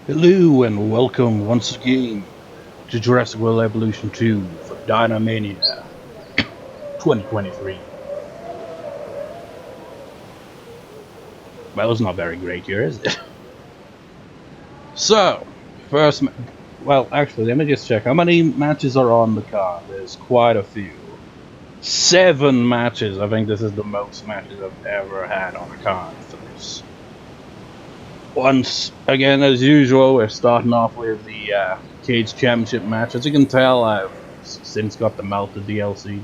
Hello and welcome once again to Jurassic World Evolution 2 for Dino Mania 2023. Well, it's not very great here, is it? So, well, actually, let me just check. How many matches are on the card? There's quite a few. 7 matches. I think this is the most matches I've ever had on a card for this. Once again, as usual, we're starting off with the Cage Championship match. As you can tell, I've since got the Melted DLC.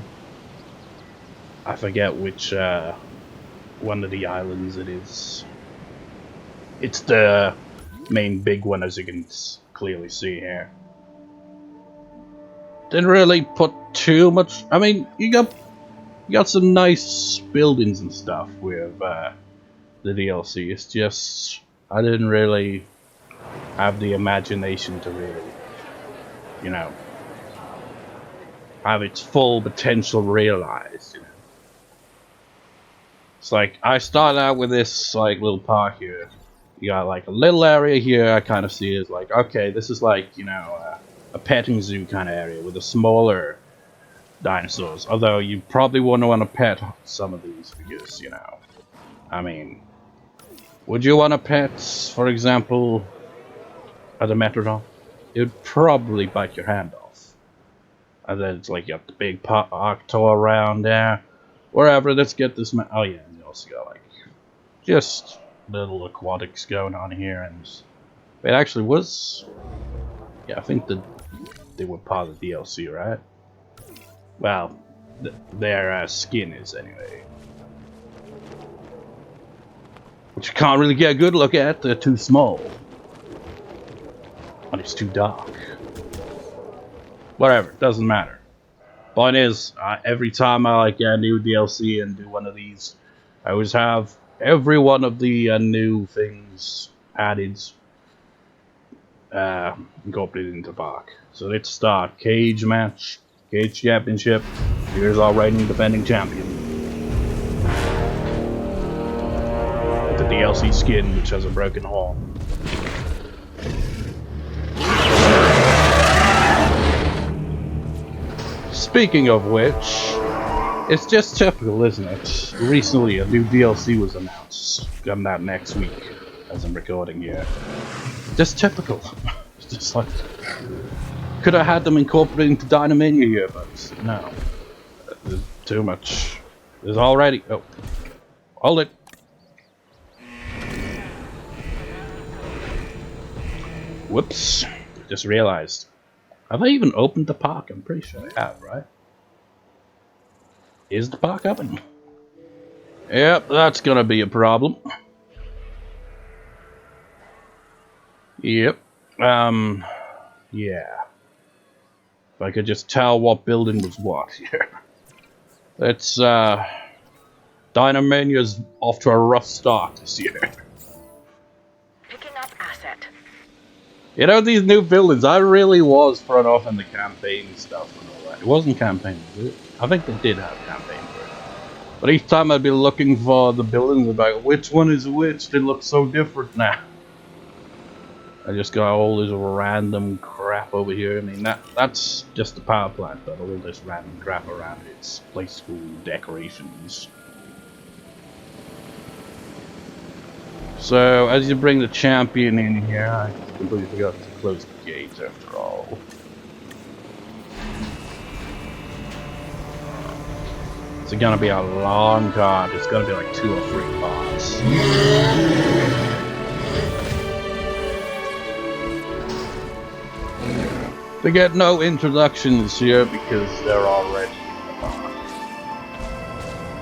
I forget which one of the islands it is. It's the main big one, as you can clearly see here. Didn't really put too much. I mean, you got some nice buildings and stuff with the DLC. It's just I didn't really have the imagination to really, you know, have its full potential realized. You know, it's like I started out with this like little park here. You got like a little area here. I kind of see it as like, okay, this is like, you know, a petting zoo kind of area with the smaller dinosaurs. Although you probably wouldn't want to pet some of these because, you know, I mean, would you want to pet, for example, a Dimetrodon? It would probably bite your hand off. And then it's like you got the big Octo around there. Wherever, let's get this man. Oh yeah, and you also got like just little aquatics going on here, and it actually was. Yeah, I think that they were part of the DLC, right? Well, their skin is anyway. Which you can't really get a good look at, they're too small. And it's too dark. Whatever, doesn't matter. Point is, every time I like get a new DLC and do one of these, I always have every one of the new things added, incorporated into the park. So let's start. Cage match, Cage Championship. Here's our reigning defending champion. The DLC skin, which has a broken horn. Speaking of which, it's just typical, isn't it? Recently, a new DLC was announced. Coming out next week, as I'm recording here. Just typical. It's just like, could I had them incorporated into Dino Mania here, but no. There's too much. There's already. Oh, hold it. Whoops, just realized. Have I even opened the park? I'm pretty sure I have, right? Is the park open? Yep, that's gonna be a problem. Yep. Yeah. If I could just tell what building was what here. It's, Dino Mania's off to a rough start this year. You know, these new buildings, I really was thrown off in the campaign stuff and all that. It wasn't campaign, was it? I think they did have campaign for it. But each time I'd be looking for the buildings, I'd be like, which one is which? They look so different now. I just got all this random crap over here. I mean, that's just the power plant, but all this random crap around its play school decorations. So, as you bring the champion in here, I completely forgot to close the gates after all. It's gonna be a long card. It's gonna be like 2 or 3 parts. They get no introductions here because they're already in the park.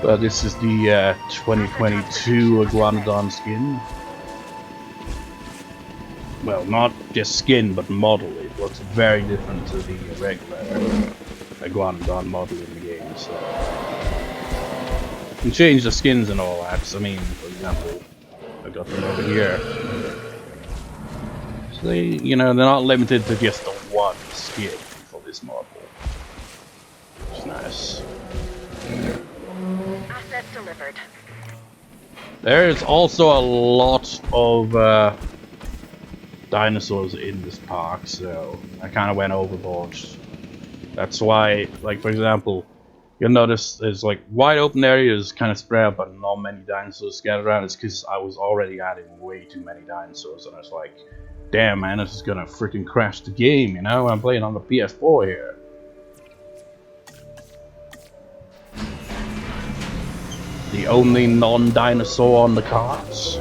But this is the 2022 Iguanodon skin. Well, not just skin, but model. It looks very different to the regular Iguanodon model in the game. So you can change the skins and all that. I mean, for example, I got them over here. So they, you know, they're not limited to just the one skin for this model. Which is nice. Asset delivered. There's also a lot of dinosaurs in this park, so I kind of went overboard. That's why, like, for example, you'll notice there's like wide open areas kind of spread out, but not many dinosaurs scattered around. It's because I was already adding way too many dinosaurs, and I was like, damn man, this is gonna freaking crash the game, you know? I'm playing on the PS4 here. The only non-dinosaur on the cards.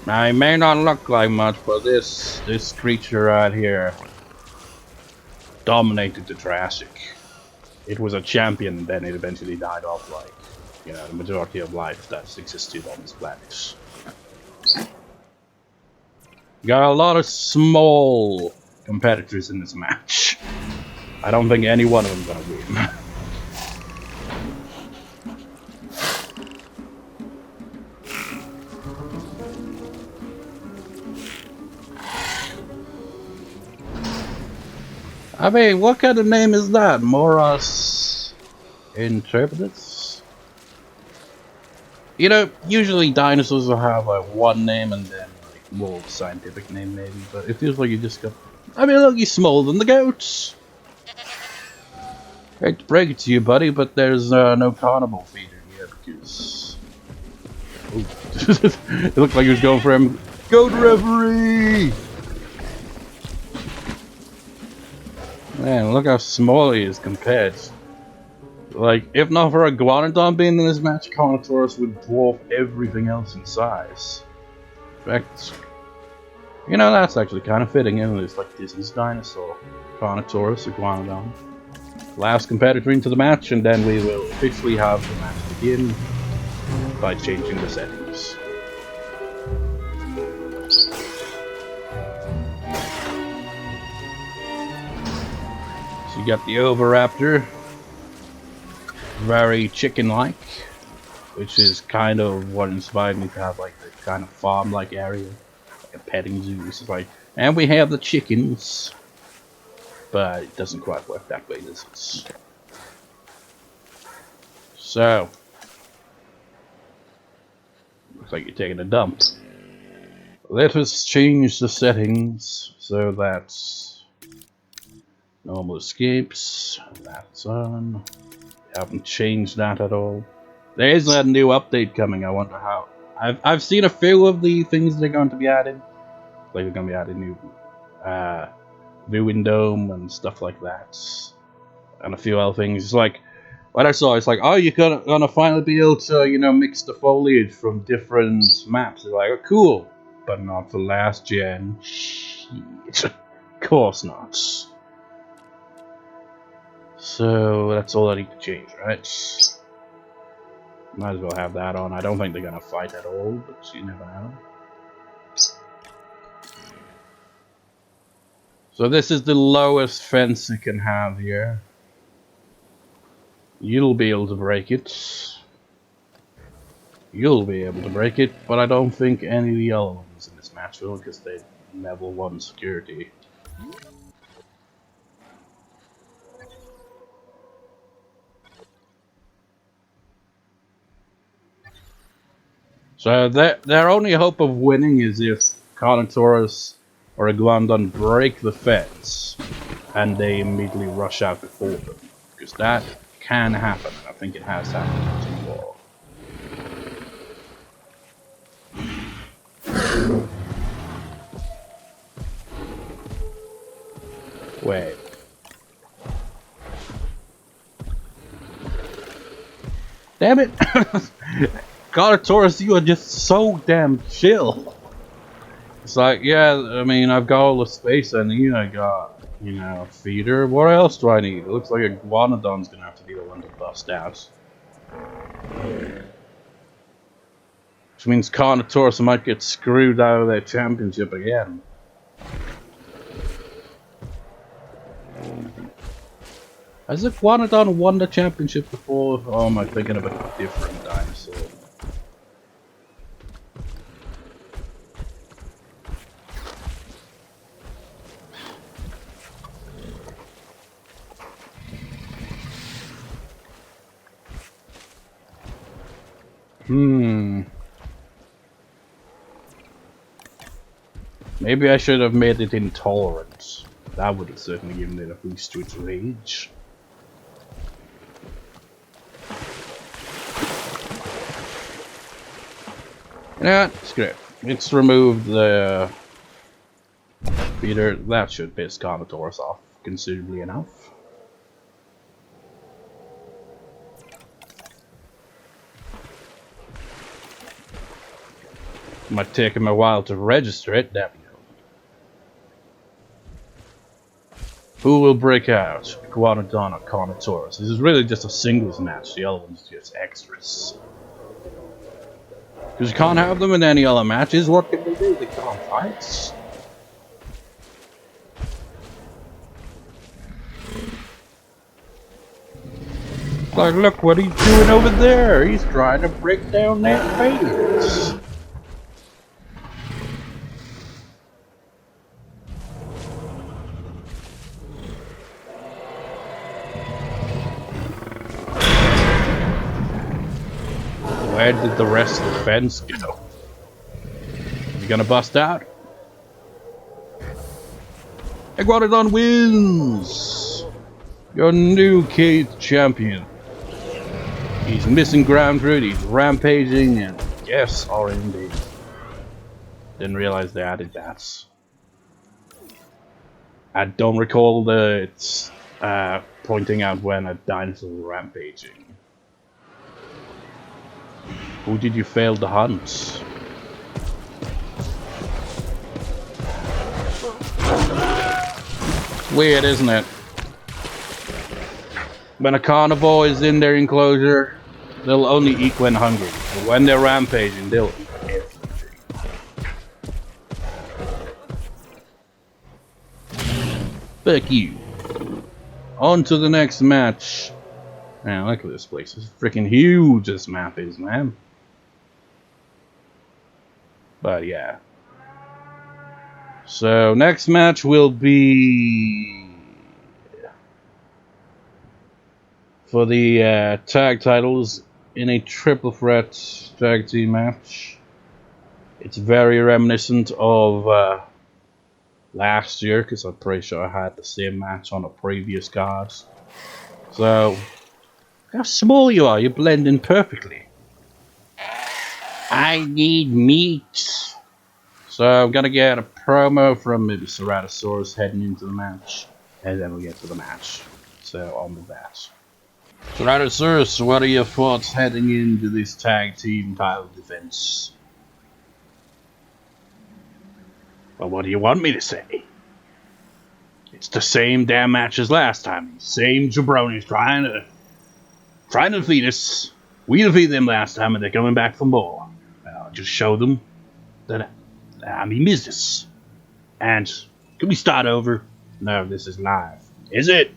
Now, it may not look like much, but this creature right here dominated the Jurassic. It was a champion, then it eventually died off, like, you know, the majority of life that's existed on this planet. Got a lot of small competitors in this match. I don't think any one of them gonna win. I mean, what kind of name is that? Moros Intrepidus? You know, usually dinosaurs will have like one name and then like more scientific name maybe, but it feels like you just got... I mean, look, he's smaller than the goats. Hate to break it to you, buddy, but there's no carnival feeder here because... Ooh. It looked like he was going for him. Goat referee! Man, look how small he is compared. Like, if not for Iguanodon being in this match, Carnotarurus would dwarf everything else in size. In fact, you know, that's actually kind of fitting, isn't it? It's like Disney's dinosaur. Carnotarurus, Iguanodon. Last competitor into the match, and then we will officially have the match begin by changing the settings. So you got the Oviraptor. Very chicken-like, which is kind of what inspired me to have like the kind of farm-like area, like a petting zoo. It's like, and we have the chickens, but it doesn't quite work that way, does it? So, looks like you're taking a dump. Let us change the settings so that normal escapes. That's on. Haven't changed that at all. There is a new update coming. I wonder how. I've seen a few of the things they're going to be added. Like they're going to be adding new viewing dome and stuff like that, and a few other things. It's like what I saw. It's like, oh, you're gonna finally be able to, you know, mix the foliage from different maps. It's like, oh, cool, but not for last gen. Shit. Of course not. So that's all I need to change, right? Might as well have that on. I don't think they're gonna fight at all, but you never know. So this is the lowest fence it can have here. You'll be able to break it. You'll be able to break it, but I don't think any of the other ones in this match will, because they level 1 security. So their only hope of winning is if Carnotarurus or Iguanodon break the fence and they immediately rush out before them. Because that can happen. I think it has happened before. Wait. Damn it! Carnotarurus, you are just so damn chill. It's like, yeah, I mean, I've got all the space I need. I got, you know, a feeder. What else do I need? It looks like Iguanodon's gonna have to be the one to bust out. Which means Carnotarurus might get screwed out of their championship again. Has Iguanodon won the championship before? Or am I thinking of a different dinosaur? Maybe I should have made it intolerant. That would have certainly given it a boost to its rage. Yeah, screw it. Let's remove the feeder. That should piss Carnotarurus off considerably enough. Might take him a while to register it. There we go. Who will break out? Iguanodon or Carnotarurus? This is really just a singles match. The other one's just extras. Because you can't have them in any other matches. What can they do? They can't fight. Like, look what he's doing over there. He's trying to break down that fence. Where did the rest of the fence go? Is he gonna bust out? Iguanodon wins! Your new cage champion. He's missing ground fruit, he's rampaging, and yes, R&D. Didn't realize they added that. I don't recall it's pointing out when a dinosaur is rampaging. Who did you fail to hunt? Weird, isn't it? When a carnivore is in their enclosure, they'll only eat when hungry. But when they're rampaging, they'll eat everything. Fuck you. On to the next match. Man, look at this place. It's freaking huge, this map is, man. But yeah. So, next match will be for the tag titles in a triple threat tag team match. It's very reminiscent of last year, because I'm pretty sure I had the same match on a previous card. So, how small you are, you blend in perfectly. I need meat. So I'm gonna get a promo from maybe Ceratosaurus heading into the match, and then we'll get to the match. So on with that. Ceratosaurus, what are your thoughts heading into this tag team title defense? Well, what do you want me to say? It's the same damn match as last time. Same jabronis trying to defeat us. We defeated them last time, and they're coming back for more. I'll just show them that I mean business. And can we start over? No, this is live. Is it?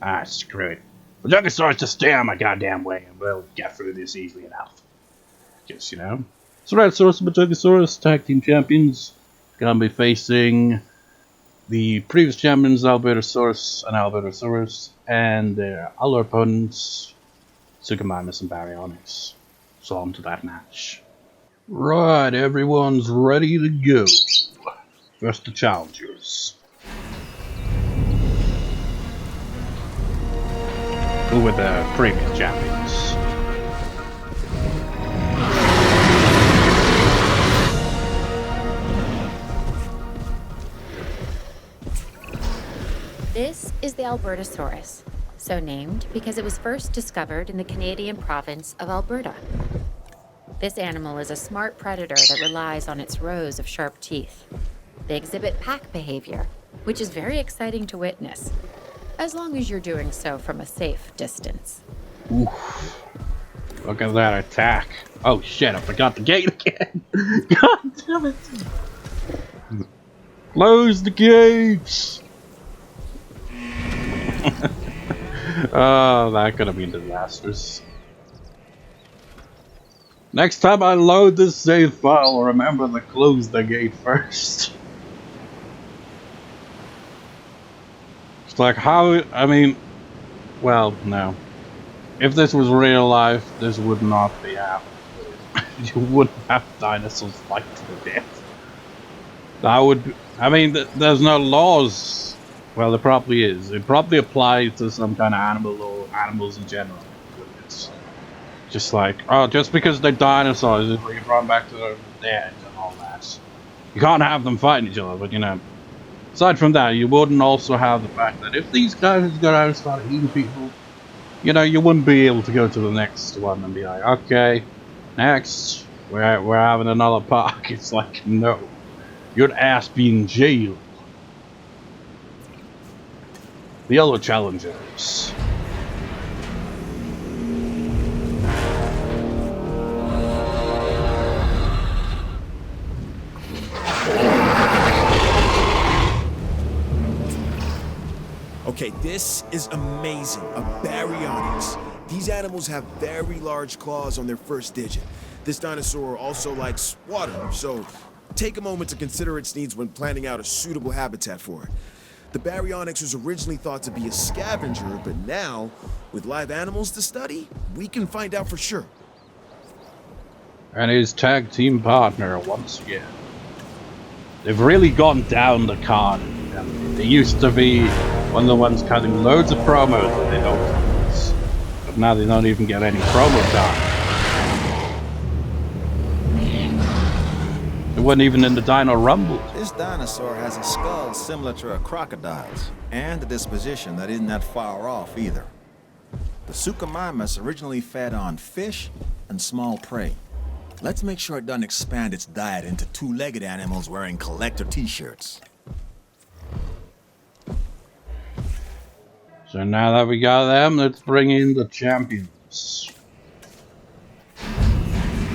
Ah, screw it. Majungasaurus, just stay on my goddamn way, and we'll get through this easily enough. Just, you know. Ceratosaurus and Majungasaurus, tag team champions, gonna be facing the previous champions, Albertosaurus and Albertosaurus, and their other opponents, Suchomimus and Baryonyx. So on to that match. Right, everyone's ready to go. First the challengers. Who were the previous champions? This is the Albertosaurus, so named because it was first discovered in the Canadian province of Alberta. This animal is a smart predator that relies on its rows of sharp teeth. They exhibit pack behavior, which is very exciting to witness, as long as you're doing so from a safe distance. Oof. Look at that attack. Oh shit, I forgot the gate again. God damn it. Close the gates. Oh, that could have been disastrous. Next time I load this save file, remember to close the gate first. It's like how, I mean, well, no. If this was real life, this would not be happening. you wouldn't have dinosaurs fight to the death. That would, I mean, there's no laws. Well, there probably is. It probably applies to some kind of animal or animals in general. It's just like, oh, just because they're dinosaurs, if we can run back to the dead and all that. You can't have them fighting each other, but you know. Aside from that, you wouldn't also have the fact that if these guys go out and start eating people, you know, you wouldn't be able to go to the next one and be like, okay, next, we're having another park. It's like, no, your ass be in jail. The other challengers. Okay, this is amazing. A Baryonyx. These animals have very large claws on their first digit. This dinosaur also likes water, so take a moment to consider its needs when planning out a suitable habitat for it. The Baryonyx was originally thought to be a scavenger, but now, with live animals to study, we can find out for sure. And his tag team partner once again. They've really gone down the card. They used to be one of the ones cutting loads of promos that they don't use. But now they don't even get any promo time. It wasn't even in the Dino Rumble. This dinosaur has a skull similar to a crocodile's, and a disposition that isn't that far off either. The Suchomimus originally fed on fish and small prey. Let's make sure it doesn't expand its diet into two-legged animals wearing collector t-shirts. So now that we got them, let's bring in the champions.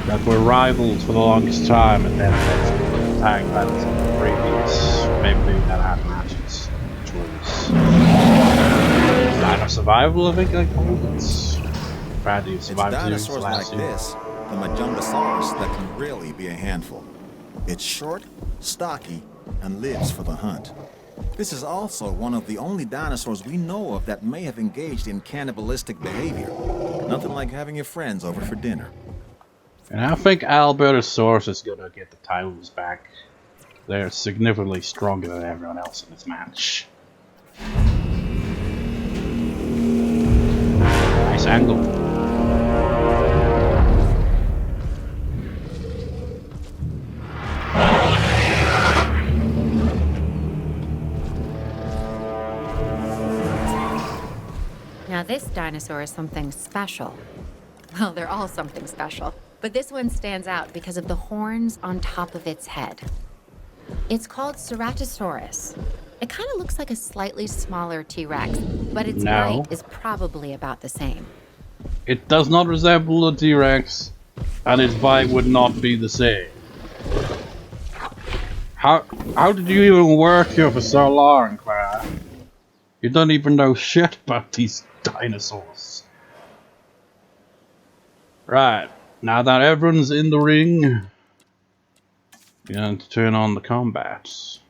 That were rivals for the longest time, and then eventually tag battles in the previous maybe that had matches. Which was Dino Survival, I think they called it. Parody It's survived dinosaurs like this, the Majungasaurus, that can really be a handful. It's short, stocky, and lives for the hunt. This is also one of the only dinosaurs we know of that may have engaged in cannibalistic behavior. Nothing like having your friends over for dinner. And I think Albertosaurus is gonna get the titles back. They're significantly stronger than everyone else in this match. Nice angle. Now this dinosaur is something special. Well, they're all something special, but this one stands out because of the horns on top of its head. It's called Ceratosaurus. It kind of looks like a slightly smaller T-Rex, but its height is probably about the same. It does not resemble a T-Rex, and its bite would not be the same. How did you even work here for so long, Clara? You don't even know shit about these dinosaurs. Right, now that everyone's in the ring, we're going to turn on the combats.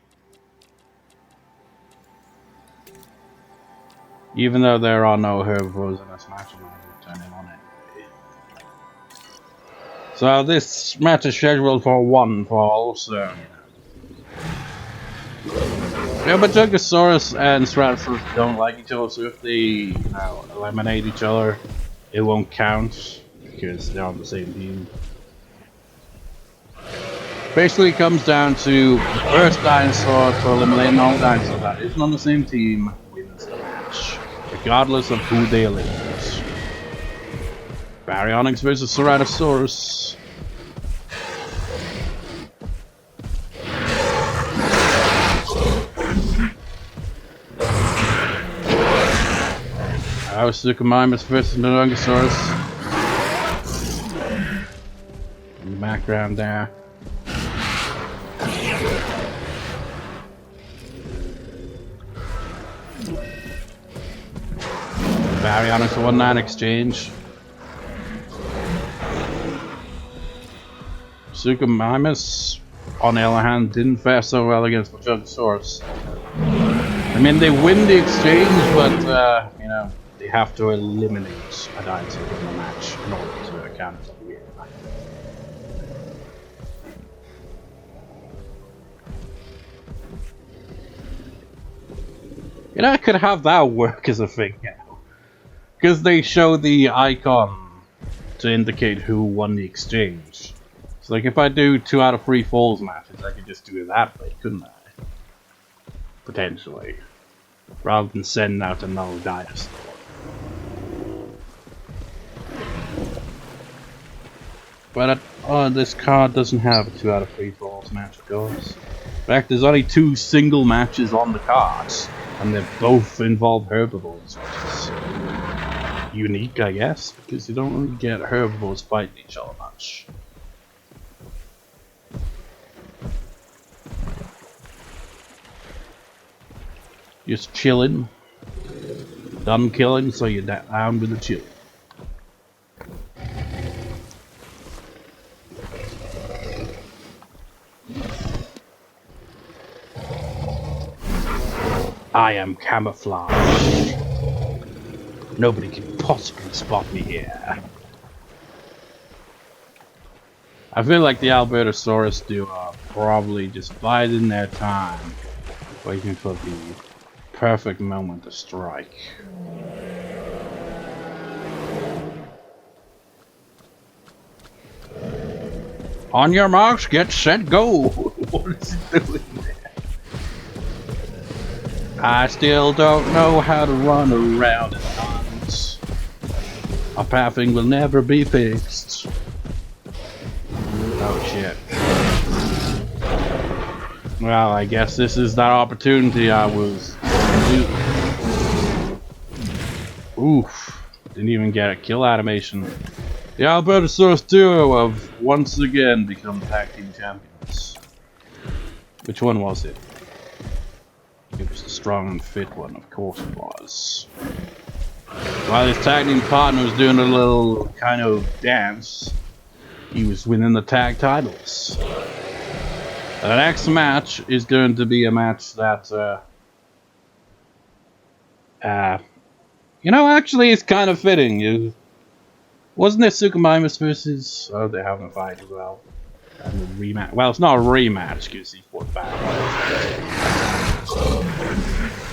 Even though there are no herbivores in this match, I'm going to turn it on anyway. So this match is scheduled for one fall, so... Yeah, but Majungasaurus and Ceratosaurus don't like each other, so if they, you know, eliminate each other, it won't count, because they're on the same team. Basically, it comes down to the first dinosaur to eliminate all dinosaurs that isn't on the same team wins the match, regardless of who they eliminate. Baryonyx versus Ceratosaurus. Suchomimus versus Majungasaurus. In the background there. Baryonyx 1-9 exchange. Suchomimus, on the other hand, didn't fare so well against Majungasaurus. I mean, they win the exchange, but, you know, they have to eliminate a dinosaur in the match in order to account for the win. You know, I could have that work as a thing now. Because they show the icon to indicate who won the exchange. So like if I do 2 out of 3 falls matches, I could just do it that way, couldn't I? Potentially. Rather than sending out another dinosaur. But this card doesn't have a 2 out of 3 falls match, of course. In fact, there's only 2 single matches on the cards, and they both involve herbivores, which is unique, I guess, because you don't really get herbivores fighting each other much. Just chilling. Done killing, so you're down with the chilling. I am camouflage. Nobody can possibly spot me here. I feel like the Albertosaurus do are probably just biding their time, waiting for the perfect moment to strike. On your marks, get set, go! What is it doing there? I still don't know how to run around at times. Our pathing will never be fixed. Oh shit. Well, I guess this is that opportunity I was... Oof. Didn't even get a kill animation. The Albertosaurus duo have once again become tag team champions. Which one was it? It was the strong and fit one, of course it was. While his tag team partner was doing a little kind of dance, he was winning the tag titles. The next match is going to be a match that, you know, actually it's kind of fitting. Wasn't it Suchomimus versus... Oh, they're having a fight as well. And a rematch. Well, it's not a rematch because he fought back.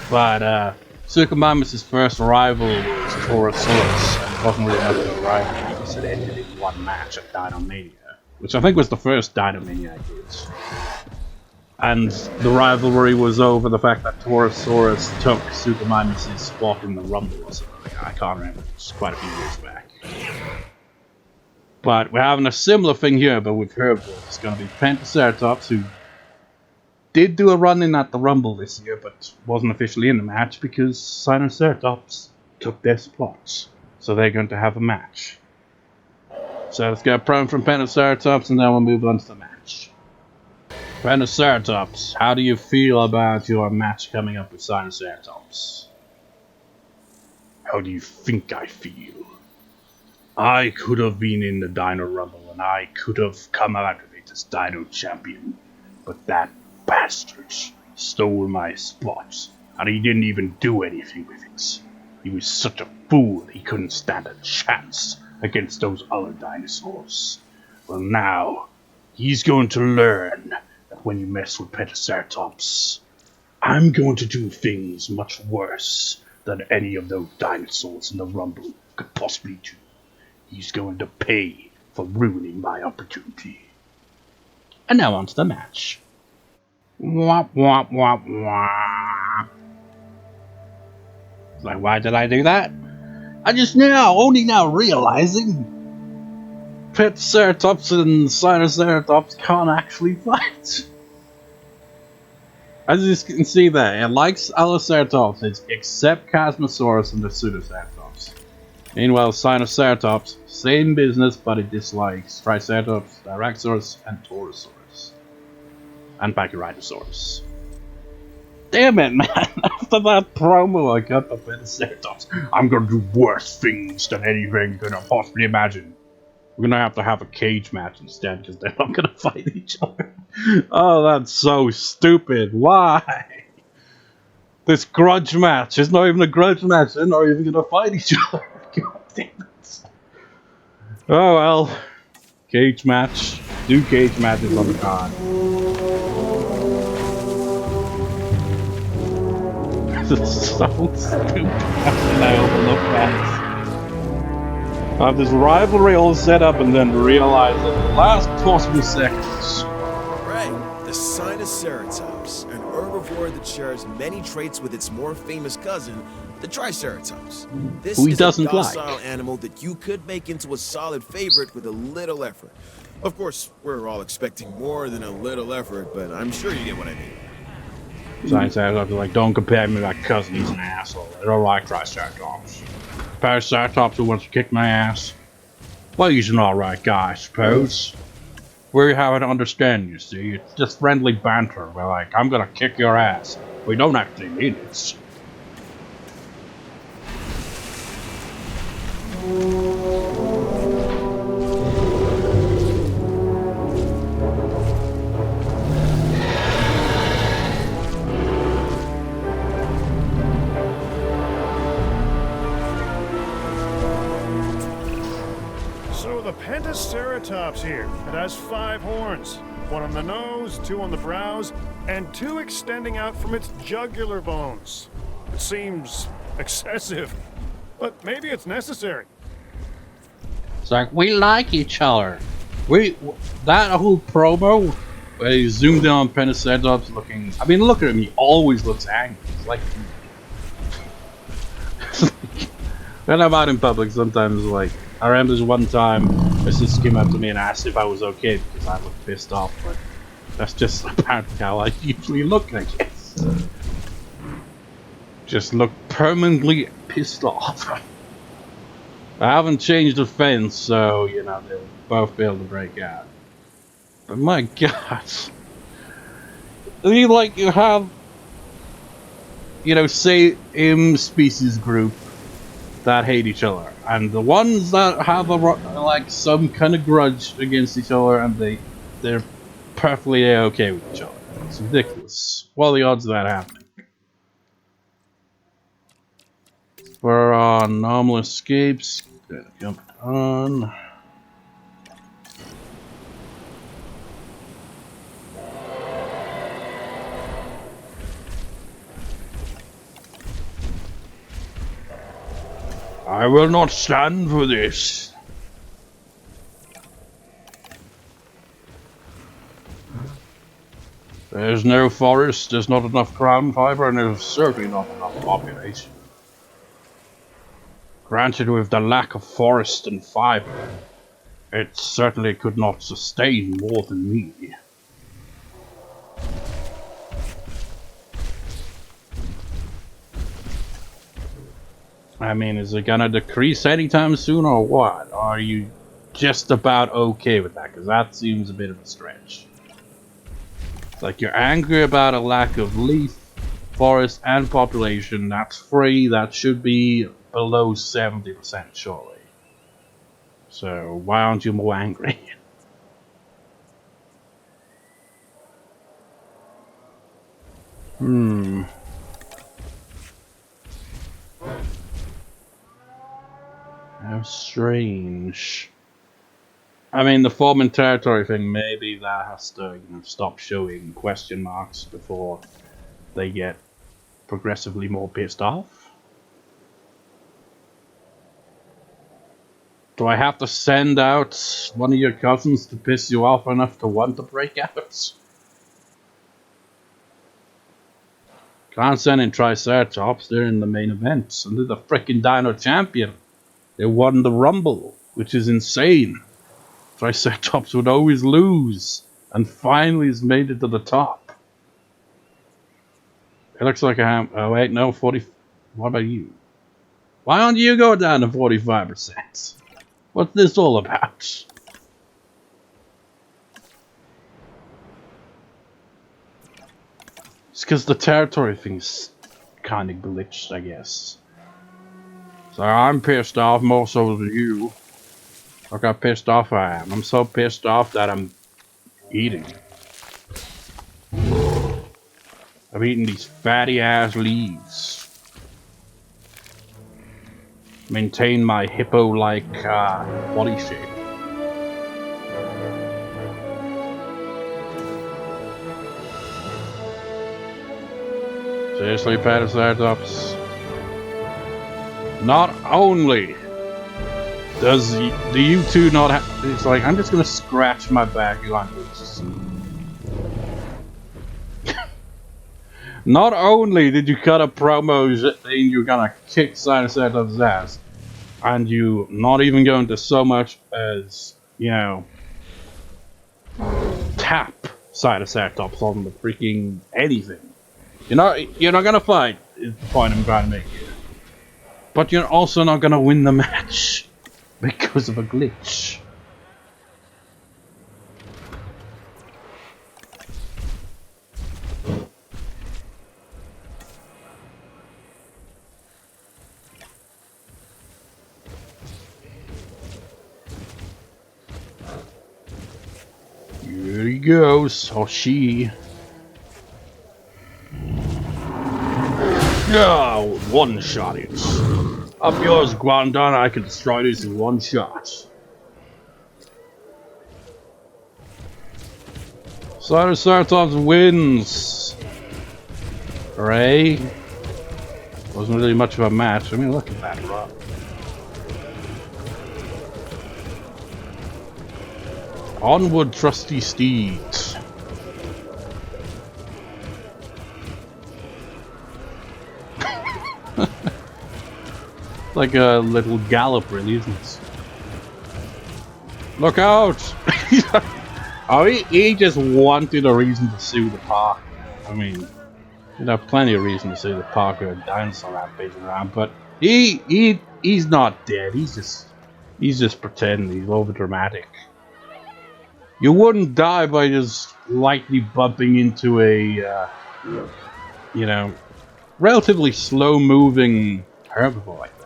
But, Suchomimus' first rival was Tyrannosaurus, and it wasn't really much of a rival because it ended in one match at Dino Mania, which I think was the first Dino Mania I did. And the rivalry was over the fact that Tyrannosaurus took Suchomimus' spot in the Rumble or something. I can't remember, it's quite a few years back. But we're having a similar thing here, but with herbivores. It's going to be Pentaceratops, who did do a run-in at the Rumble this year, but wasn't officially in the match because Sinoceratops took their spots. So they're going to have a match. So let's get a promo from Pentaceratops, and then we'll move on to the match. Pentaceratops, how do you feel about your match coming up with Sinoceratops? How do you think I feel? I could have been in the Dino Rumble, and I could have come out of it as Dino Champion, but that bastard stole my spot, and he didn't even do anything with it. He was such a fool, he couldn't stand a chance against those other dinosaurs. Well, now, he's going to learn that when you mess with Pentaceratops, I'm going to do things much worse than any of those dinosaurs in the Rumble could possibly do. He's going to pay for ruining my opportunity. And now on to the match. Wop, wop, wop, wop. Like, why did I do that? I just only now realizing Pentaceratops and Sinoceratops can't actually fight. As you can see there, it likes Alloceratops, except Carnotarurus and the Pseudoceratops. Meanwhile, Sinoceratops, same business, but it dislikes Triceratops, Tyrannosaurus, and Torosaurus. And Baryonyx. Damn it, man! After that promo I got the Pentaceratops, I'm gonna do worse things than anything you could possibly imagine. We're gonna have to have a cage match instead, because they're not gonna fight each other. Oh, that's so stupid. Why? This grudge match is not even a grudge match. They're not even gonna fight each other. God damn it. Oh well. Cage match. Do cage matches on the card. is so stupid. And I overlook that. I have this rivalry all set up and then realize at the last possible seconds. Right, the Sinoceratops, an herbivore that shares many traits with its more famous cousin, the Triceratops. This Who he is doesn't a docile like. animal that you could make into a solid favorite with a little effort. Of course, we're all expecting more than a little effort, but I'm sure you get what I mean. Sinoceratops are like, don't compare me to my cousin, he's an asshole. I don't like Triceratops. Paraceratops who wants to kick my ass. Well, he's an alright guy, I suppose. We have an understanding, you see. It's just friendly banter. We're like, I'm gonna kick your ass. We don't actually mean it. So the Pentaceratops here, it has 5 horns. 1 on the nose, 2 on the brows, and 2 extending out from its jugular bones. It seems excessive, but maybe it's necessary. It's like, we like each other. That whole promo, where he zoomed in on Pentaceratops looking... I mean, look at him, he always looks angry. It's like... when I'm out in public, sometimes, like... I remember this one time, my sister came up to me and asked if I was okay because I looked pissed off, but that's just apparently how I usually look, I guess. Just look permanently pissed off. I haven't changed the fence, so, you know, they'll both be able to break out. But my god. You have, you know, say, species group that hate each other, and the ones that have like some kind of grudge against each other, and they're perfectly okay with each other. It's ridiculous. What are the odds of that happening? We're on normal escapes. Jump on. I will not stand for this. There's no forest, there's not enough ground fiber, and there's certainly not enough population. Granted, with the lack of forest and fiber, it certainly could not sustain more than me. I mean, is it gonna decrease anytime soon or what? Are you just about okay with that? Because that seems a bit of a stretch. It's like you're angry about a lack of leaf, forest, and population. That's free. That should be below 70%, surely. So why aren't you more angry? How strange. I mean, the form and territory thing, maybe that has to, you know, stop showing question marks before they get progressively more pissed off. Do I have to send out one of your cousins to piss you off enough to want to break out? Can't send in Triceratops, they're in the main event, and they're the frickin' Dino champion. They won the Rumble, which is insane. Triceratops would always lose, and finally has made it to the top. It looks like oh wait, no, 40... What about you? Why don't you go down to 45%? What's this all about? It's because the territory thing's kind of glitched, I guess. So I'm pissed off more so than you. Look how pissed off I am. I'm so pissed off that I'm eating. I'm eating these fatty ass leaves. Maintain my hippo-like body shape. Seriously, Pentaceratops. Not only does do you two not have... It's like, I'm just gonna scratch my back on this. Not only did you cut a promo saying you're gonna kick Sinoceratops' ass, and you not even going to so much as, you know, tap Sinoceratops on the freaking anything. You're not gonna fight, is the point I'm trying to make here. But you're also not gonna win the match because of a glitch. Here he goes, or she. Oh, one shot it. Up yours, Iguanodon. I can destroy this in one shot. Sinoceratops wins. Hooray. Wasn't really much of a match. I mean, look at that rock. Onward, trusty steeds. Like a little gallop, really, isn't it? Look out! Oh, he just wanted a reason to sue the park. I mean, you'd have plenty of reason to sue the park or a dinosaur rampaging around, but he's not dead. He's just pretending. He's over dramatic. You wouldn't die by just lightly bumping into a, you know, relatively slow-moving herbivore like that.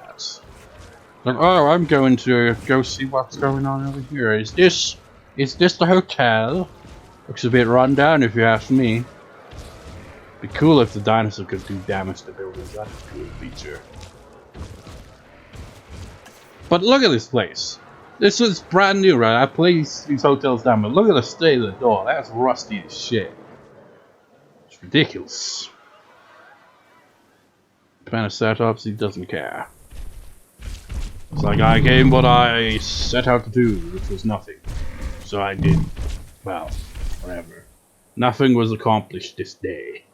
Like, oh, I'm going to go see what's going on over here. Is this the hotel? Looks a bit run down, if you ask me. Be cool if the dinosaur could do damage to buildings. That's a cool feature. But look at this place. This is brand new, right? I placed these hotels down, but look at the state of the door. That's rusty as shit. It's ridiculous. Pentaceratops, he doesn't care. It's like, I came what I set out to do, which was nothing. So I did, well, whatever. Nothing was accomplished this day.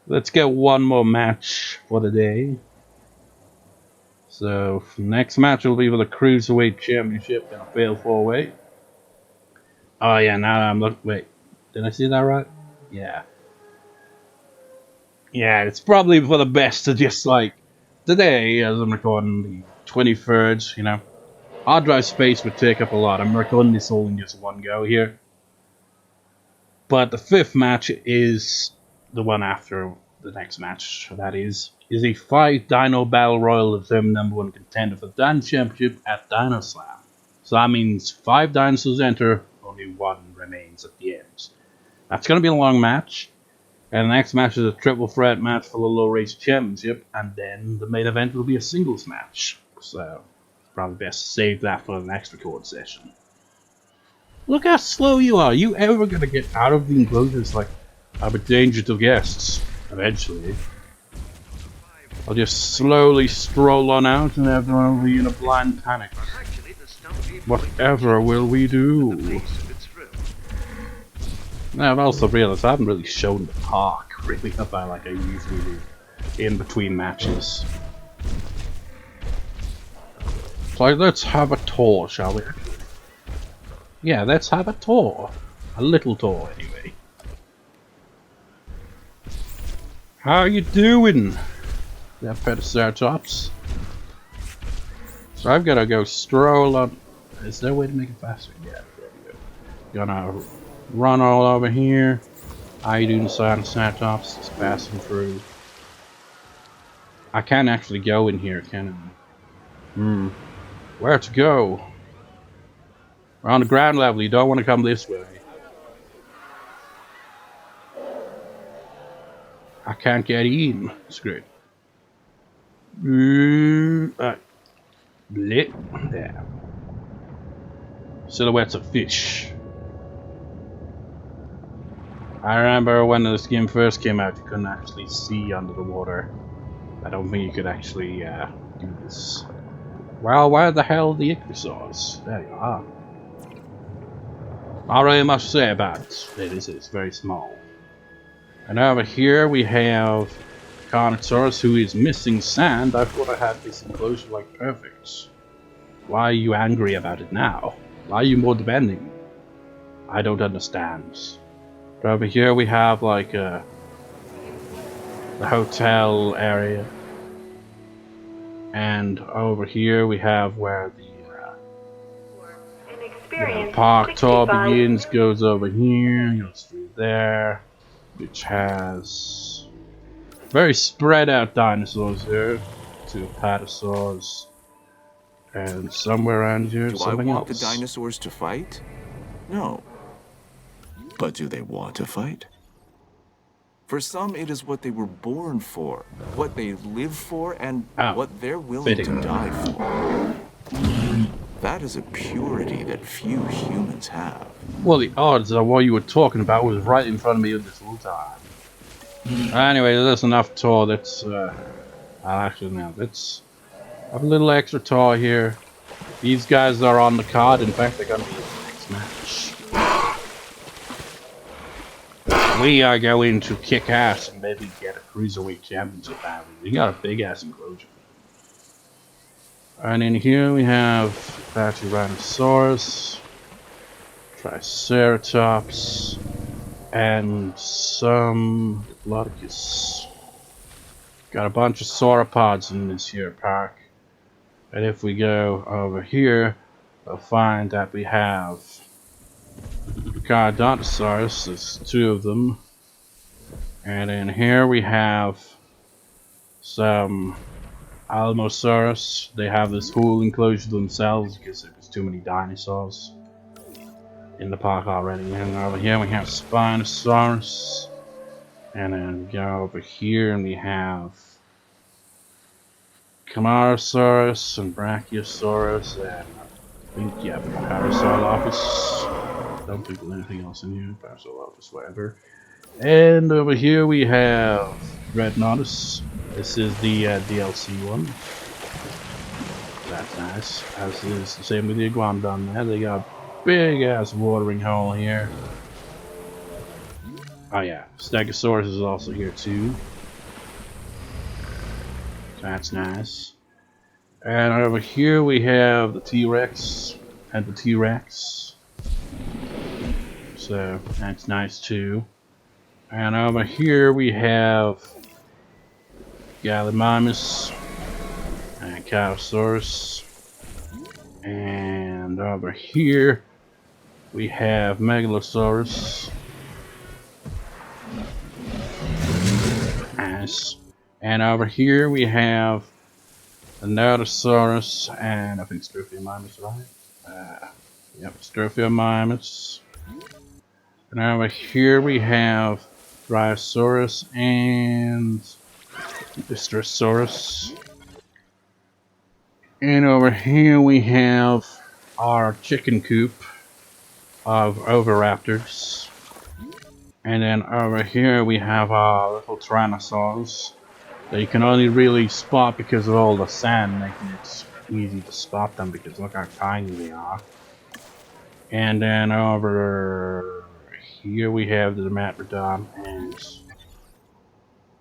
Let's get one more match for the day. So, next match will be for the Cruiserweight Championship in a fatal 4-way. Oh yeah, now I'm looking, wait, did I see that right? Yeah. Yeah, it's probably for the best to just like, today, as I'm recording the 23rd, you know, hard drive space would take up a lot. I'm recording this all in just one go here. But the 5th match is the one after the next match, that is a 5 Dino Battle Royal determined #1 contender for the Dino Championship at Dino Slam. So that means 5 dinosaurs enter, only 1 remains at the end. That's going to be a long match. And the next match is a triple threat match for the Low Race Championship, and then the main event will be a singles match. So, probably best to save that for the next record session. Look how slow you are. You ever gonna get out of the enclosure? It's like, I'm a danger to guests. Eventually. I'll just slowly stroll on out and everyone will be in a blind panic. Whatever will we do? Now, I've also realized I haven't really shown the park, really, about like I usually do in between matches. So let's have a tour, shall we? Yeah, let's have a tour. A little tour, anyway. How are you doing, there, Pentaceratops? So I've got to go stroll on. Is there a way to make it faster? Yeah, there we go. Gonna run all over here. How you doing, Sinoceratops? Just passing through. I can't actually go in here, can I? Where to go? We're on the ground level. You don't want to come this way. I can't get in. It's great. Lit. There. Silhouettes of fish. I remember when this game first came out, you couldn't actually see under the water. I don't think you could actually do this. Well, where the hell are the Ichthyosaurs? There you are. Not really much to say about it. It's very small. And over here we have Carnotarurus, who is missing sand. I thought I had this enclosure like perfect. Why are you angry about it now? Why are you more demanding? I don't understand. But over here we have like the hotel area. And over here we have where the park tour begins, goes over here, goes through there, which has very spread out dinosaurs here. Two Apatosaurs, and somewhere around here something else. Do I want the dinosaurs to fight? No. But do they want to fight? For some, it is what they were born for, what they live for, and what they're willing to die for. That is a purity that few humans have. Well, the odds of what you were talking about was right in front of me this whole time. Anyway, that's enough tour. Let's let's have a little extra tour here. These guys are on the card. In fact, they're gonna be in the next match. We are going to kick ass and maybe get a cruiserweight championship out of it. We got a big ass enclosure. And in here we have Tyrannosaurus, Triceratops, and some Diplodocus. Got a bunch of sauropods in this here park. And if we go over here, we'll find that we have Carnotarurus, there's two of them. And in here we have some Albertosaurus. They have this whole enclosure to themselves because there's too many dinosaurs in the park already. And over here we have Spinosaurus. And then we go over here and we have Carnotarurus and Brachiosaurus and I think Australovenator. Don't think there's anything else in here. Australovenator, whatever. And over here we have Dreadnoughtus. This is the DLC one. That's nice. As is the same with the Iguanodon there. They got a big ass watering hole here. Oh yeah, Stegosaurus is also here too. That's nice. And over here we have the T-Rex and the T-Rex. So that's nice too. And over here we have Gallimimus and Carnotaurus. And over here we have Megalosaurus. Nice. And over here we have Anatosaurus and I think Suchomimus, right? Yep, Suchomimus. And over here we have Bryosaurus and Lystrosaurus. And over here we have our chicken coop of Oviraptors. And then over here we have our little Tyrannosaurus that you can only really spot because of all the sand, making it easy to spot them because look how tiny they are. And then over here we have the Iguanodon and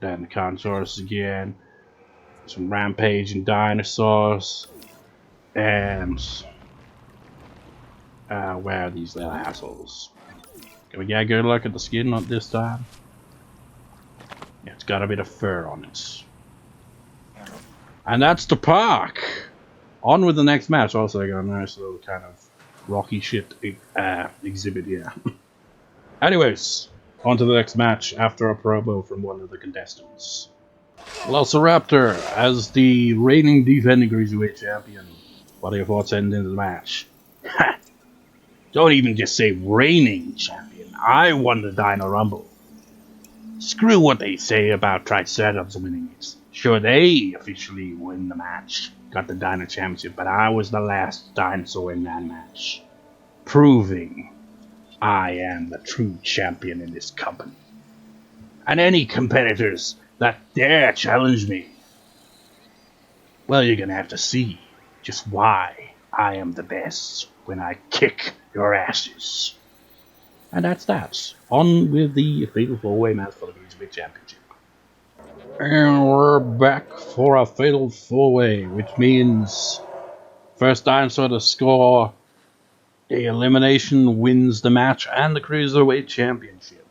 then the Carnotaurus again. Some rampaging dinosaurs. And where are these little assholes? Can we get a good look at the skin on this time? Yeah, it's got a bit of fur on it. And that's the park! On with the next match. Also, I got a nice little kind of rocky shit exhibit here. Anyways, on to the next match after a promo from one of the contestants. Velociraptor, as the reigning defending cruiserweight champion. What are your thoughts heading into the match? Don't even just say reigning champion. I won the Dino Rumble. Screw what they say about Triceratops winning it. Sure, they officially win the match. Got the Dino Championship, but I was the last dinosaur in that match. Proving I am the true champion in this company. And any competitors that dare challenge me, well, you're gonna have to see just why I am the best when I kick your asses. And that's that. On with the Fatal 4-Way match for the Cruiserweight Championship. And we're back for a Fatal 4-Way, which means first dinosaur to score the elimination wins the match and the Cruiserweight Championship.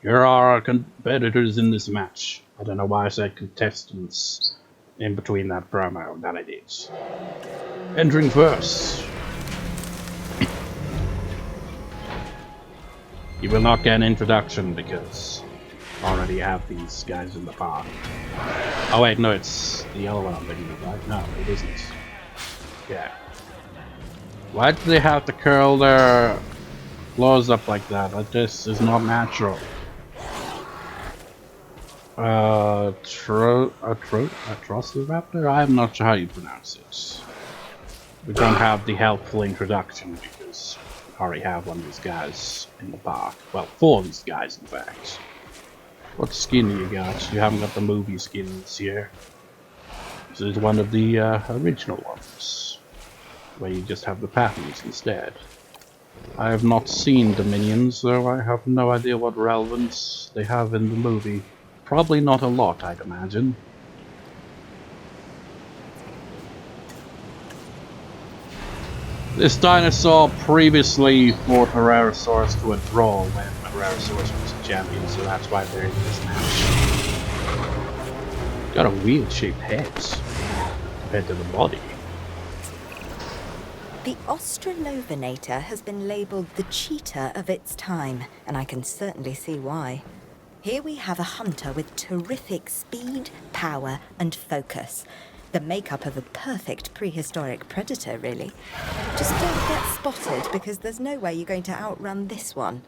Here are our competitors in this match. I don't know why I said contestants in between that promo that I did. Entering first. You will not get an introduction because I already have these guys in the park. Oh wait, no, it's the yellow one I'm thinking of, right? No, it isn't. Yeah. Why do they have to curl their claws up like that? That just is not natural. Atrociraptor? I'm not sure how you pronounce it. We don't have the helpful introduction because I already have one of these guys in the park. Well, 4 of these guys, in fact. What skin do you got? You haven't got the movie skins here. This is one of the original ones, where you just have the patterns instead. I have not seen Dominions, so I have no idea what relevance they have in the movie. Probably not a lot, I'd imagine. This dinosaur previously fought Herrerasaurus to a draw when Herrerasaurus was a champion, so that's why they're in this match. Got a weird shaped head compared to the body. The Australovenator has been labelled the cheetah of its time, and I can certainly see why. Here we have a hunter with terrific speed, power, and focus. The makeup of a perfect prehistoric predator, really. Just don't get spotted, because there's no way you're going to outrun this one.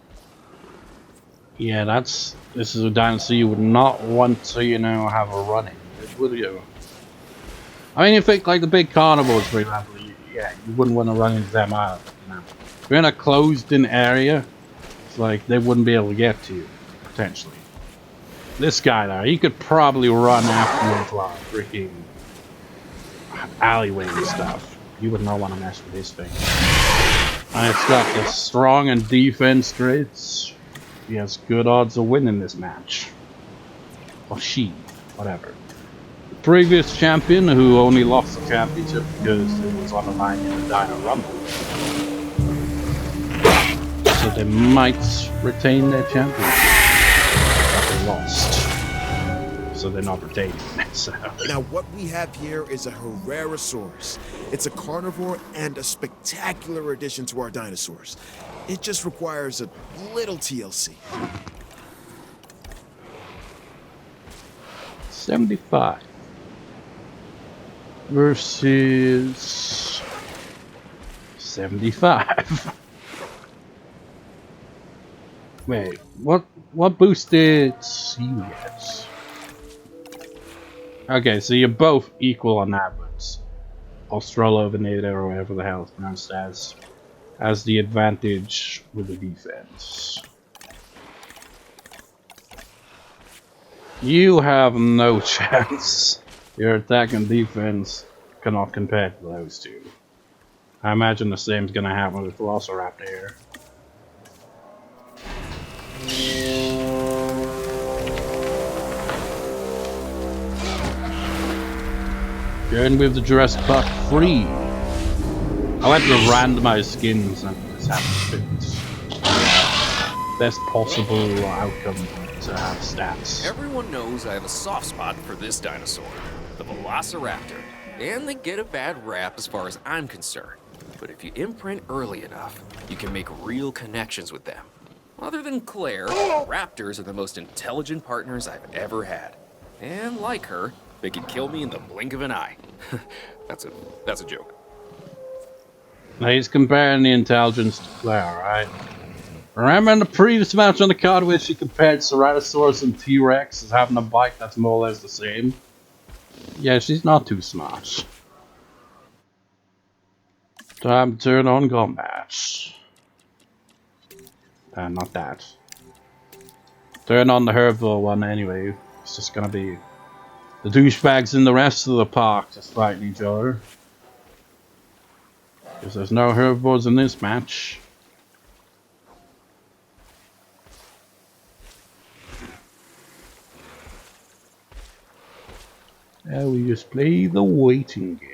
Yeah, this is a dinosaur you would not want to, you know, have a run in, would you? I mean, you think like the big carnivores, for example, yeah, you wouldn't want to run into them either. You know? If you're in a closed-in area, it's like they wouldn't be able to get to you, potentially. This guy there, he could probably run after like freaking alleyway and stuff. You would not want to mess with this thing. And it's got the strong and defense traits. He has good odds of winning this match. Or she, whatever. The previous champion, who only lost the championship because it was on the line in the Dino Rumble. So they might retain their championship. But they lost. So they're not retaining. So. Now what we have here is a Herrerasaurus. It's a carnivore and a spectacular addition to our dinosaurs. It just requires a little TLC. 75 versus 75. Wait, what boost did you get? Okay, so you're both equal on that, but Australovenator, or whatever the hell it's pronounced as, has the advantage with the defense. You have no chance. Your attack and defense cannot compare to those two. I imagine the same is going to happen with Velociraptor here. Going with the Jurassic Park 3. I like to randomize skins and just have to fit best possible outcome to have stats. Everyone knows I have a soft spot for this dinosaur, the Velociraptor, and they get a bad rap as far as I'm concerned. But if you imprint early enough, you can make real connections with them. Other than Claire, raptors are the most intelligent partners I've ever had. And like her, they can kill me in the blink of an eye. That's a joke. Now he's comparing the intelligence to Claire, right? Remember in the previous match on the card where she compared Ceratosaurus and T-Rex as having a bite that's more or less the same? Yeah, she's not too smart. Time to turn on combat. Not that. Turn on the herbivore one anyway. It's just gonna be the douchebags in the rest of the park just fighting each other. Because there's no herbivores in this match. We just play the waiting game.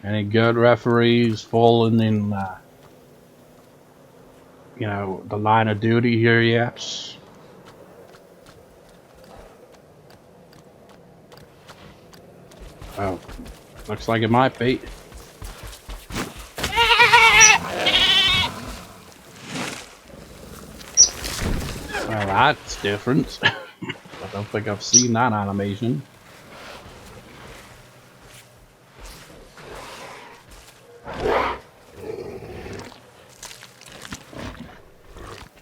Any good referees fallen in, you know, the line of duty here yet? Oh, looks like it might be. Well, that's different. I don't think I've seen that animation.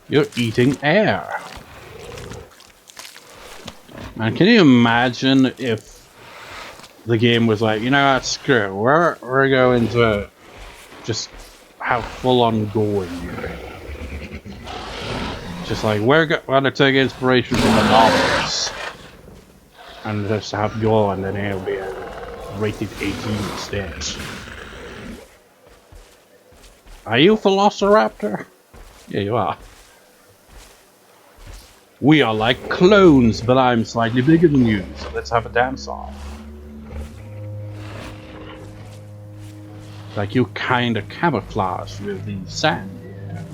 You're eating air. Man, can you imagine if the game was like, you know what, screw it, we're going to just have full on going here. Just like, we're going to take inspiration from the novels and just have go, and then it'll be a rated 18 instead. Are you Velociraptor? Yeah, you are. We are like clones, but I'm slightly bigger than you, so let's have a dance off. Like you kind of camouflage with the sand here.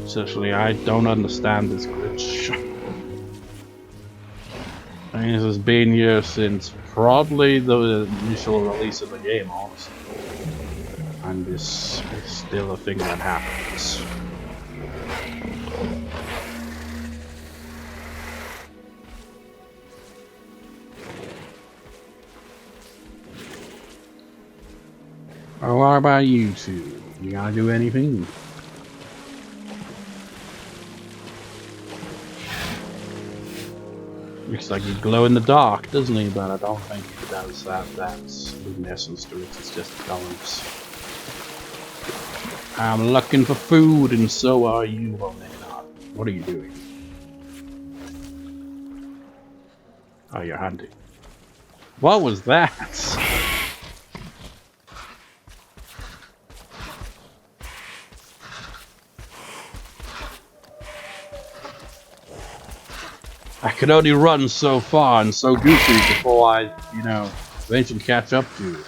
Essentially, I don't understand this glitch. I mean, this has been here since probably the initial release of the game, honestly. And this is still a thing that happens. Oh, what about you two? You gotta do anything? Looks like you glow in the dark, doesn't he? But I don't think he does that. That's luminescence to it. It's just colors. I'm looking for food, and so are you, Oviraptor. What are you doing? Oh, you're hunting. What was that? I could only run so far and so goofy before I, you know, eventually catch up to you.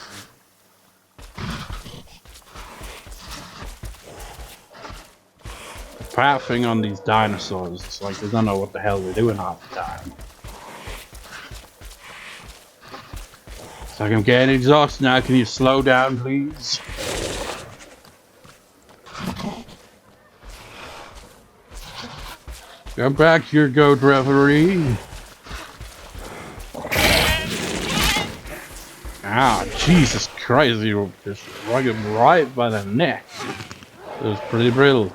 The pathing on these dinosaurs, it's like they don't know what the hell they're doing half the time. It's like I'm getting exhausted now. Can you slow down, please? Come back here, goat referee. Ah, Jesus Christ, you just rug him right by the neck. It was pretty brutal.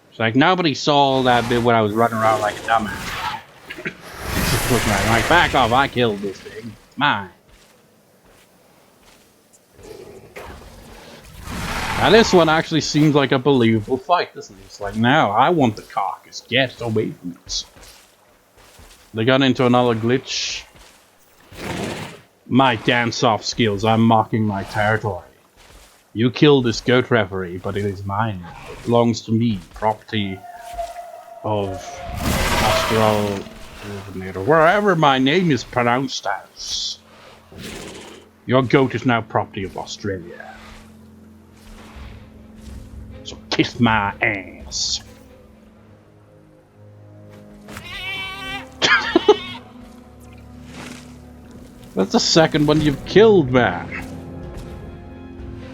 It's like nobody saw that bit when I was running around like a dumbass. Just looking at it like, back off, I killed this thing. It's mine. Now this one actually seems like a believable fight, doesn't it? It's like, now I want the carcass. Get away from it. They got into another glitch. My dance-off skills. I'm marking my territory. You killed this goat referee, but it is mine now. It belongs to me. Property of Australovenator. Wherever my name is pronounced as. Your goat is now property of Australia. So kiss my ass. That's the second one you've killed, man.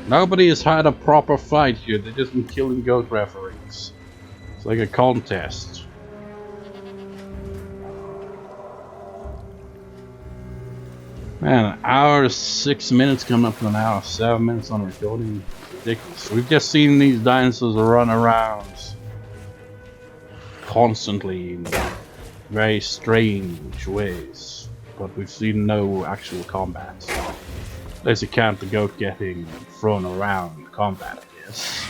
Nobody has had a proper fight here. They've just been killing goat referees. It's like a contest. Man, an hour 6 minutes coming up to an hour 7 minutes on recording. Ridiculous. We've just seen these dinosaurs run around constantly. very strange ways, but we've seen no actual combat. Let's account the goat getting thrown around combat, I guess.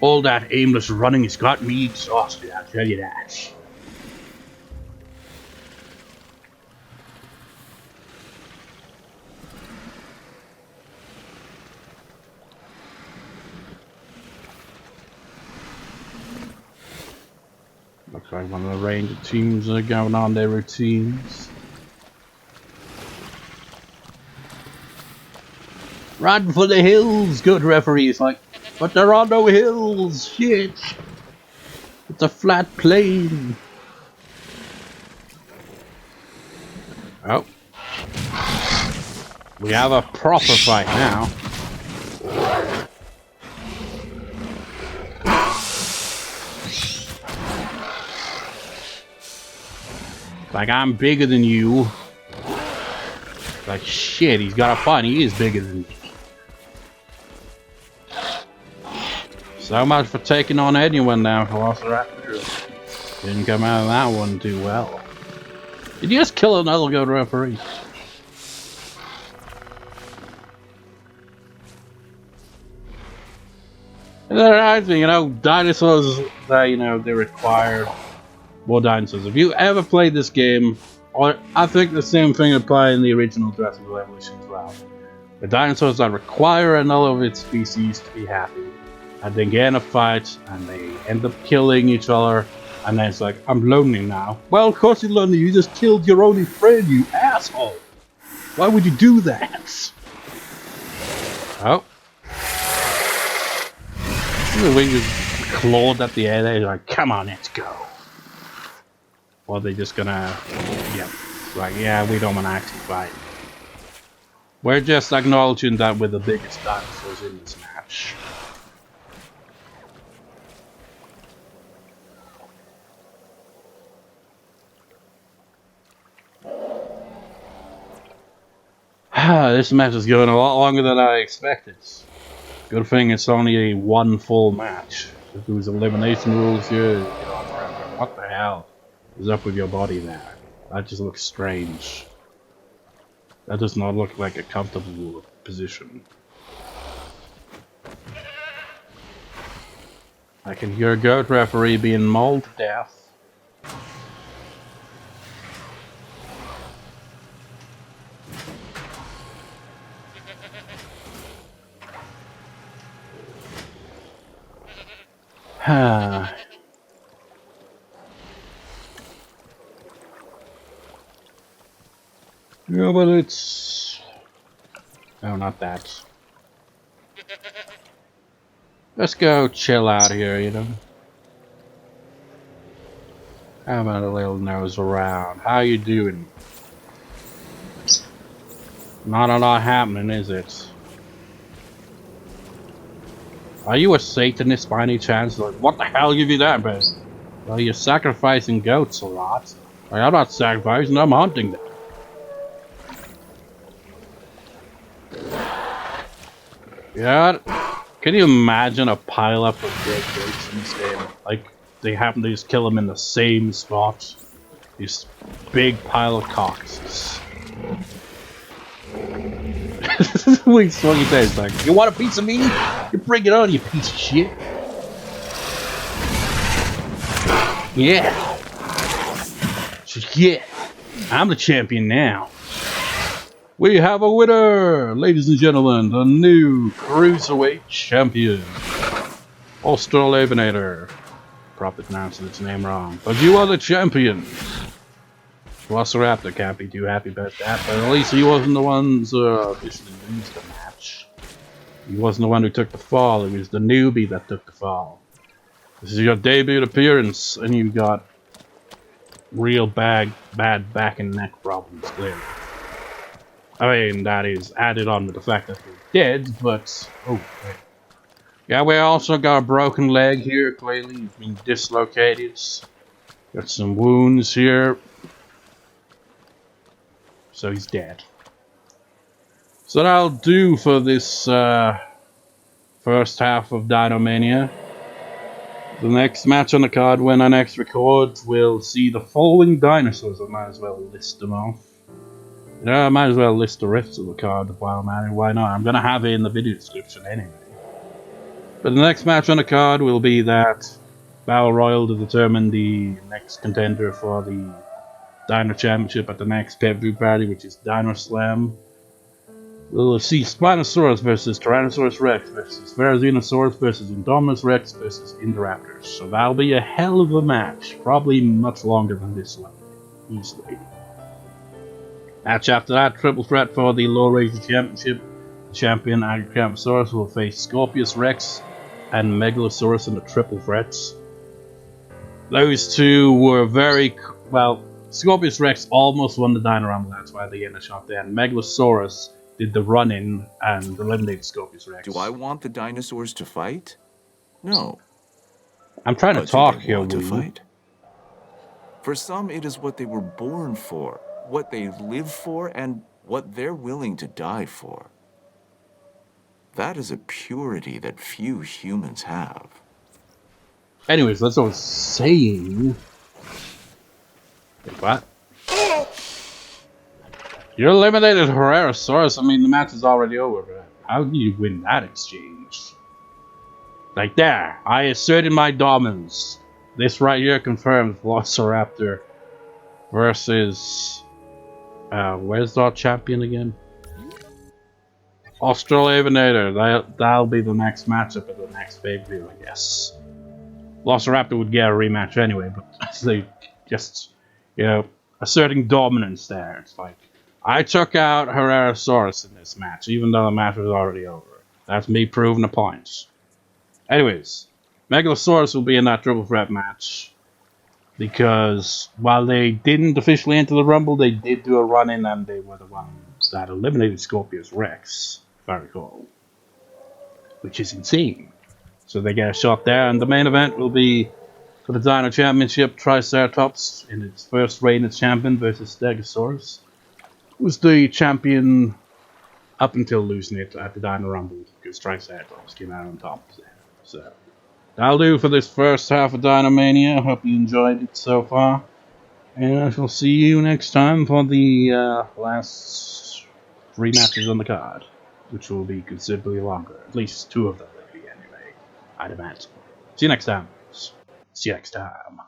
All that aimless running has got me exhausted, I'll tell you that. Looks like one of the ranger teams are going on their routines. Run for the hills, good referees. Like, but there are no hills. Shit. It's a flat plain. Oh. We have a proper fight now. Like, I'm bigger than you. Like, shit, he's got a fight. He is bigger than me. So much for taking on anyone now, Velociraptor. Didn't come out of that one too well. Did you just kill another good referee? And that reminds me, you know, dinosaurs, you know, they require more dinosaurs. If you ever played this game, or I think the same thing applied in the original Jurassic World Evolution as well. The dinosaurs that require another of its species to be happy. And they get in a fight, and they end up killing each other, and then it's like, I'm lonely now. Well, of course you're lonely, you just killed your only friend, you asshole! Why would you do that? Oh. The wing is clawed at the air, they're like, come on, let's go. Or they're just gonna, yeah, like, yeah, we don't want to actually fight. We're just acknowledging that we're the biggest dinosaurs in this match. This match is going a lot longer than I expected. Good thing it's only a one full match. If there was elimination rules here, you know, what the hell is up with your body there? That just looks strange. That does not look like a comfortable position. I can hear a goat referee being mauled to death. Yeah, but it's... No, not that. Let's go chill out here, you know. How about a little nose around? How you doing? Not a lot happening, is it? Are you a Satanist by any chance? Like, what the hell give you that, man? Well, you're sacrificing goats a lot. Like, I'm not sacrificing, I'm hunting them. Yeah, can you imagine a pileup of dead goats in this game? Like, they happen to just kill them in the same spot. This big pile of carcasses. We swung his head, like, you want a piece of me? You bring it on, you piece of shit. Yeah. So, yeah. I'm the champion now. We have a winner, ladies and gentlemen, the new cruiserweight champion, Australovenator. Probably pronouncing its name wrong, but you are the champion. Velociraptor can't be too happy about that, but at least he wasn't the one to officially lose the match. He wasn't the one who took the fall, it was the newbie that took the fall. This is your debut appearance, and you got real bad back and neck problems, clearly. I mean, that is added on with the fact that you're dead, but... Oh, wait. Yeah, we also got a broken leg here, clearly. He's been dislocated. Got some wounds here. So he's dead. So that'll do for this first half of Dino Mania. The next match on the card when I next record will see the following dinosaurs. I might as well list them off. Yeah, I might as well list the rest of the card while I'm at it. Why not? I'm going to have it in the video description anyway. But the next match on the card will be that Battle Royal to determine the next contender for the Dino Championship at the next pay-per-view party, which is Dino Slam. We'll see Spinosaurus versus Tyrannosaurus Rex versus Therizinosaurus versus Indominus Rex versus Indoraptor. So that'll be a hell of a match. Probably much longer than this one. Easily. Match after that, triple threat for the low rated championship. The champion Albertosaurus will face Scorpius Rex and Megalosaurus in the triple threats. Those two were very well. Scorpius Rex almost won the Dino Rumble, that's why they ended up there. And Megalosaurus did the run-in and eliminated Scorpius Rex. Do I want the dinosaurs to fight? No. I'm trying to talk here, to fight? For some, it is what they were born for, what they live for, and what they're willing to die for. That is a purity that few humans have. Anyways, that's what I was saying. Wait, what? You eliminated Herrerasaurus. I mean, the match is already over. But how do you win that exchange? Like there, I asserted my dominance. This right here confirms Velociraptor versus... where's our champion again? Australovenator. That'll be the next matchup at the next pay-per-view, I guess. Velociraptor would get a rematch anyway, but they just, you know, asserting dominance there. It's like, I took out Herrerasaurus in this match, even though the match was already over. That's me proving a point. Anyways, Megalosaurus will be in that triple threat match. Because while they didn't officially enter the Rumble, they did do a run-in and they were the ones that eliminated Scorpius Rex, if I recall. Which is insane. So they get a shot there, and the main event will be for the Dino Championship, Triceratops in its first reign as champion versus Stegosaurus. Was the champion up until losing it at the Dino Rumble, because Triceratops came out on top. So that'll do for this first half of Dino Mania. I hope you enjoyed it so far. And I shall see you next time for the last 3 matches on the card, which will be considerably longer. At least 2 of them will be anyway, I'd imagine. See you next time. See you next time.